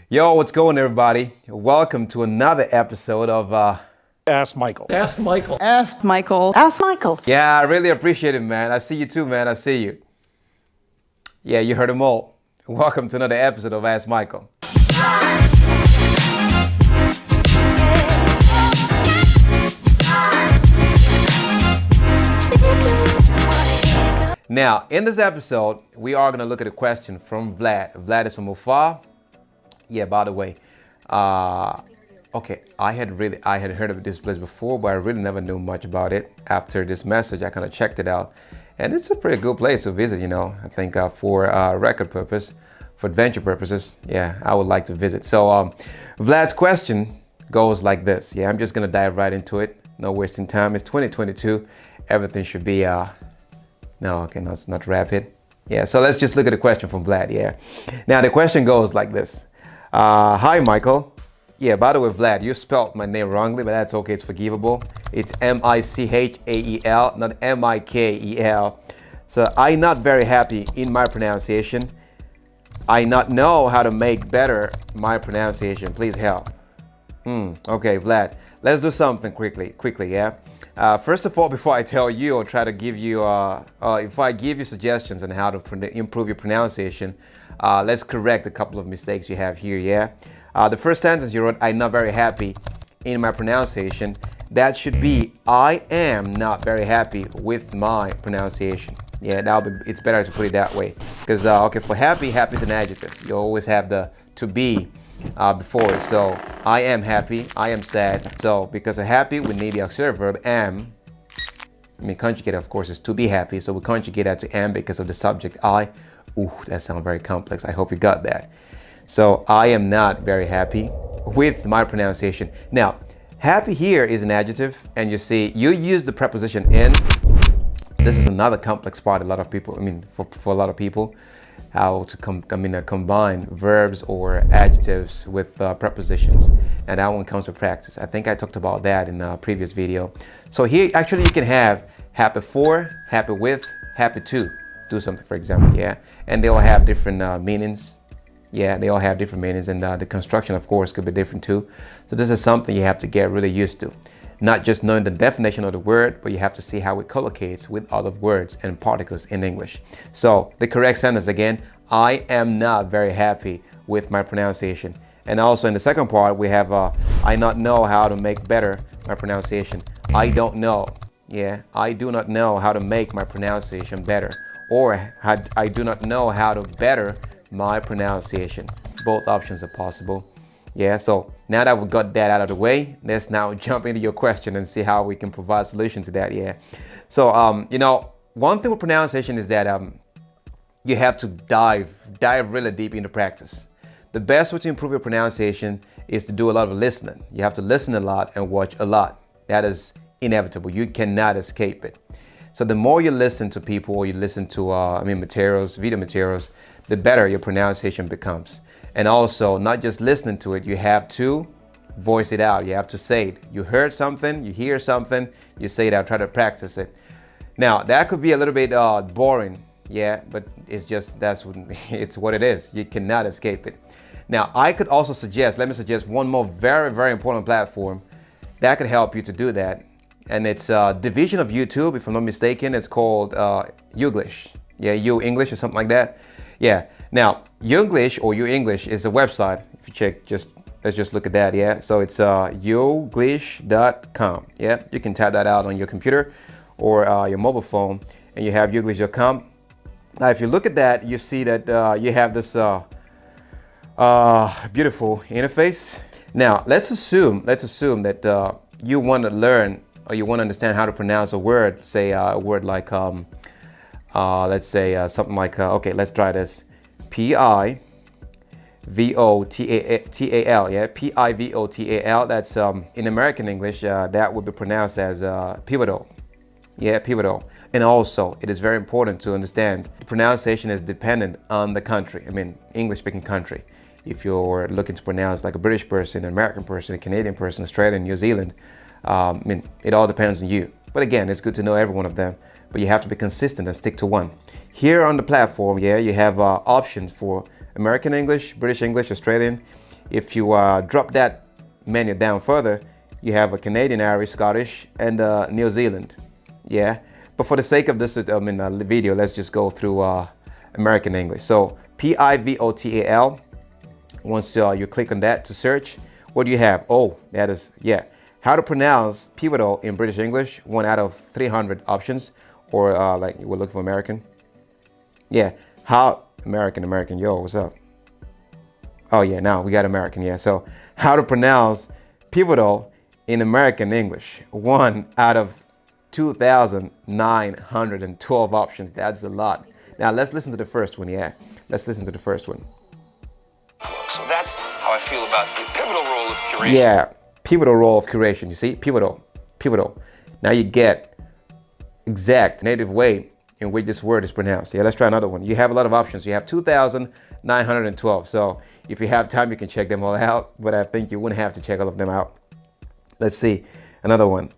Yo, what's going, everybody? Welcome to another episode of Ask Michael. Ask Michael. Ask Michael. Ask Michael. Yeah, I really appreciate it, man. I see you too, man. I see you. Yeah, you heard them all. Welcome to another episode of Ask Michael. Now, in this episode, we are going to look at a question from Vlad. Vlad is from Ufar. Yeah, by the way, okay, I had heard of this place before, but I really never knew much about it. After this message, I kind of checked it out, and it's a pretty good place to visit. I think for record purpose, for adventure purposes, yeah, I would like to visit. So, Vlad's question goes like this. Yeah, I'm just gonna dive right into it. No wasting time. It's 2022. Everything should be no, okay, no, it's not rapid. Yeah, so let's just look at the question from Vlad. Yeah, now the question goes like this. Hi, Michael. Yeah, by the way, Vlad, you spelled my name wrongly, but that's okay. It's forgivable. It's Michael, not Mikel. So I'm not very happy in my pronunciation. I not know how to make better my pronunciation. Please help. Okay, Vlad, let's do something quickly, yeah? First of all, before I tell you or try to give you, if I give you suggestions on how to improve your pronunciation, let's correct a couple of mistakes you have here, yeah? The first sentence you wrote, I'm not very happy in my pronunciation. That should be, I am not very happy with my pronunciation. Yeah, it's better to put it that way. Because, okay, for happy is an adjective. You always have the to be before it. So, I am happy, I am sad. So, because of happy, we need the auxiliary verb am. Conjugate, of course, is to be happy. So, we conjugate that to am because of the subject I. Ooh, that sounds very complex. I hope you got that. So I am not very happy with my pronunciation. Now, happy here is an adjective, and you see, you use the preposition in. This is another complex part. A lot of people, for a lot of people, how to combine verbs or adjectives with prepositions, and that one comes with practice. I think I talked about that in a previous video. So here, actually, you can have happy for, happy with, happy to do something, for example, yeah, and they all have different meanings. Yeah, they all have different meanings, and the construction, of course, could be different too. So this is something you have to get really used to. Not just knowing the definition of the word, but you have to see how it collocates with other words and particles in English. So the correct sentence again, I am not very happy with my pronunciation. And also in the second part, we have I not know how to make better my pronunciation. I don't know. Yeah, I do not know how to make my pronunciation better. Or I do not know how to better my pronunciation. Both options are possible. Yeah, so now that we've got that out of the way, let's now jump into your question and see how we can provide a solution to that. Yeah, so one thing with pronunciation is that you have to dive really deep into practice. The best way to improve your pronunciation is to do a lot of listening. You have to listen a lot and watch a lot. That is inevitable. You cannot escape it. So the more you listen to people, or you listen to video materials, the better your pronunciation becomes. And also, not just listening to it, you have to voice it out. You have to say it. You heard something, you hear something, you say it out, try to practice it. Now, that could be a little bit boring, yeah, but it's what it is. You cannot escape it. Now, I could also suggest, let me suggest one more very, very important platform that could help you to do that. And it's a division of YouTube, if I'm not mistaken. It's called Youglish. Yeah, You English or something like that. Yeah. Now, Youglish or You English is a website. If you check, let's just look at that. Yeah. So it's youglish.com. Yeah. You can type that out on your computer or your mobile phone, and you have youglish.com. Now, if you look at that, you see that you have this beautiful interface. Now, let's assume that you want to learn, or you want to understand how to pronounce a word, say a word like, let's say something like, okay, let's try this. Pivotal, yeah, Pivotal. That's in American English, that would be pronounced as pivotal. Yeah, pivotal. And also, it is very important to understand the pronunciation is dependent on the country. English-speaking country. If you're looking to pronounce like a British person, an American person, a Canadian person, Australian, New Zealand, it all depends on you. But again, it's good to know every one of them, but you have to be consistent and stick to one. Here on the platform, yeah, you have options for American English, British English, Australian. If you drop that menu down further, you have a Canadian, Irish, Scottish, and New Zealand. Yeah, but for the sake of this video, let's just go through American English. So Pivotal. Once you click on that to search, what do you have? Oh, that is, yeah, how to pronounce pivotal in British English, 1 out of 300 options, or like we're looking for American. Yeah, how American, yo, what's up? Oh yeah, now we got American, yeah. So how to pronounce pivotal in American English, 1 out of 2,912 options. That's a lot. Now let's listen to the first one, yeah. Let's listen to the first one. So that's how I feel about the pivotal role of curation. Yeah, pivotal role of curation. You see, pivotal. Now you get exact native way in which this word is pronounced. Yeah, let's try another one. You have a lot of options. You have 2,912. So if you have time, you can check them all out, but I think you wouldn't have to check all of them out. Let's see, another one.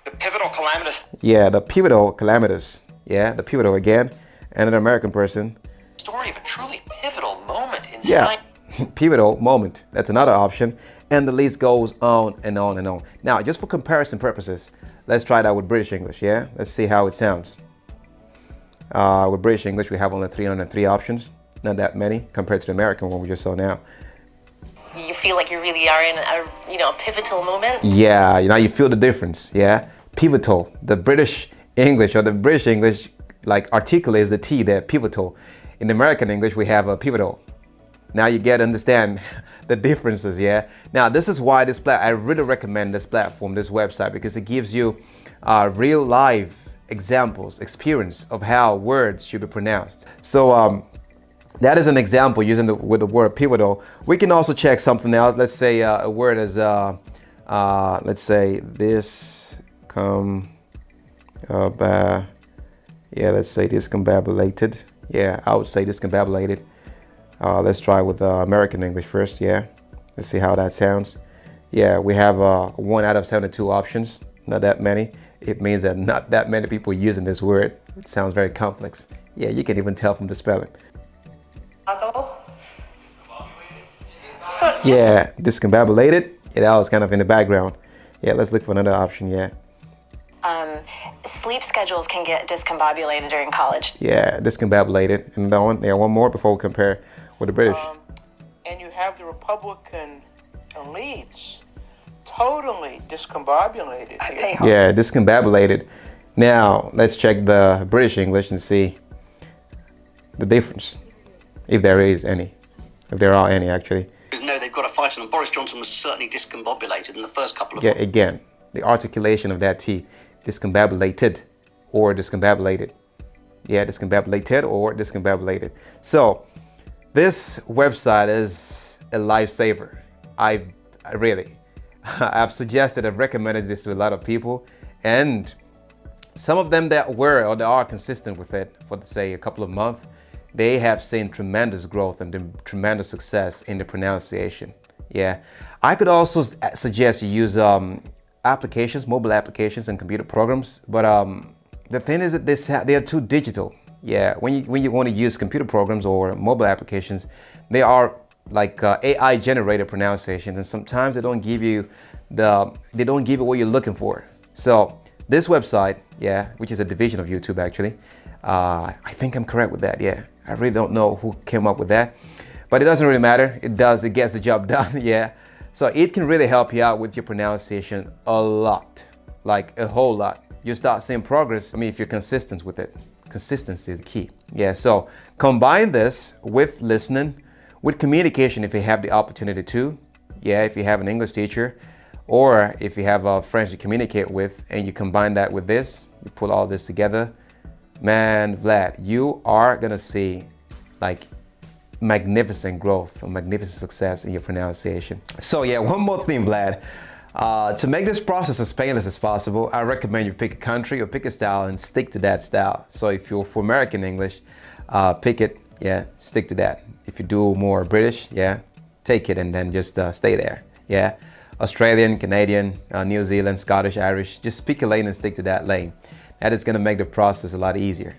The pivotal calamitous. Yeah, the pivotal calamitous. Yeah, the pivotal again. And an American person. Story of a truly pivotal moment in Yeah, science. pivotal moment. That's another option. And the list goes on and on and on. Now, just for comparison purposes, let's try that with British English, yeah? Let's see how it sounds. With British English, we have only 303 options. Not that many compared to the American one we just saw now. You feel like you really are in a pivotal moment. Yeah, now you feel the difference, yeah? Pivotal. The British English like articulates the T there, pivotal. In American English, we have a pivotal. Now you get to understand the differences, yeah? Now, this is why I really recommend this platform, this website, because it gives you real live examples, experience of how words should be pronounced. So that is an example using with the word pivotal. We can also check something else. Let's say a word is, let's say this let's say discombobulated. Yeah, I would say discombobulated. Let's try with American English first, yeah. Let's see how that sounds. Yeah, we have 1 out of 72 options, not that many. It means that not that many people are using this word. It sounds very complex. Yeah, you can even tell from the spelling. Yeah, discombobulated. Yeah, that was kind of in the background. Yeah, let's look for another option, yeah. Sleep schedules can get discombobulated during college. Yeah, discombobulated. And one more before we compare with the British. And you have the Republican elites totally discombobulated here. Yeah, discombobulated. Now, let's check the British English and see the difference, if there is any, if there are any actually. No, they've got to fight on. Boris Johnson was certainly discombobulated in the first couple of Yeah, again, the articulation of that T, discombobulated or discombobulated. Yeah, discombobulated or discombobulated. So this website is a lifesaver. I've suggested, I've recommended this to a lot of people, and some of them that were or they are consistent with it for, say, a couple of months, they have seen tremendous growth and tremendous success in the pronunciation. Yeah, I could also suggest you use applications, mobile applications and computer programs, but the thing is that they are too digital. Yeah, when you want to use computer programs or mobile applications, they are like AI generated pronunciations, and sometimes they don't give you what you're looking for. So this website, yeah, which is a division of YouTube actually, I think I'm correct with that. Yeah, I really don't know who came up with that, but it doesn't really matter. It gets the job done. Yeah, so it can really help you out with your pronunciation a lot, like a whole lot. You start seeing progress. I mean, if you're consistent with it. Consistency is key. Yeah, so combine this with listening, with communication if you have the opportunity to. Yeah, if you have an English teacher or if you have friends you communicate with, and you combine that with this, you put all this together, man, Vlad, you are gonna see like magnificent growth or magnificent success in your pronunciation. So yeah, one more thing, Vlad. To make this process as painless as possible, I recommend you pick a country or pick a style and stick to that style. So if you're for American English, pick it, yeah, stick to that. If you do more British, yeah, take it and then just stay there, yeah. Australian, Canadian, New Zealand, Scottish, Irish, just pick a lane and stick to that lane. That is gonna make the process a lot easier,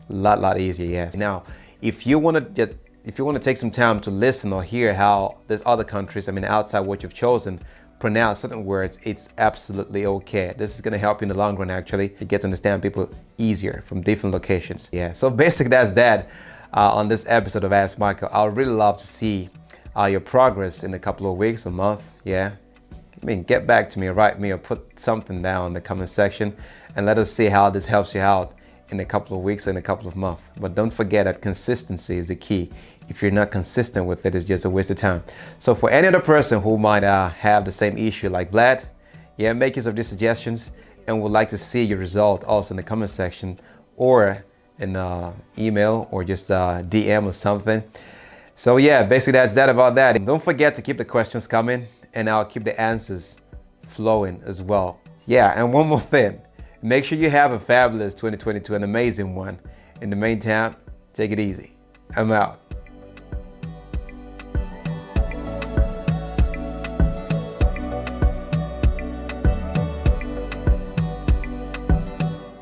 a lot easier, yeah. Now, if you wanna just if you want to take some time to listen or hear how there's other countries, I mean, outside what you've chosen, pronounce certain words, it's absolutely okay. This is going to help you in the long run, actually. You get to understand people easier from different locations. Yeah, so basically that's that on this episode of Ask Michael. I would really love to see your progress in a couple of weeks, a month. Yeah, I mean, get back to me, write me, or put something down in the comment section and let us see how this helps you out in a couple of weeks, in a couple of months. But don't forget that consistency is the key. If you're not consistent with it, it's just a waste of time. So for any other person who might have the same issue like Vlad, yeah, make use of these suggestions, and would like to see your result also in the comment section or in email or just DM or something. So yeah, basically that's that about that. And don't forget to keep the questions coming, and I'll keep the answers flowing as well. Yeah, and one more thing. Make sure you have a fabulous 2022, an amazing one. In the meantime, take it easy. I'm out.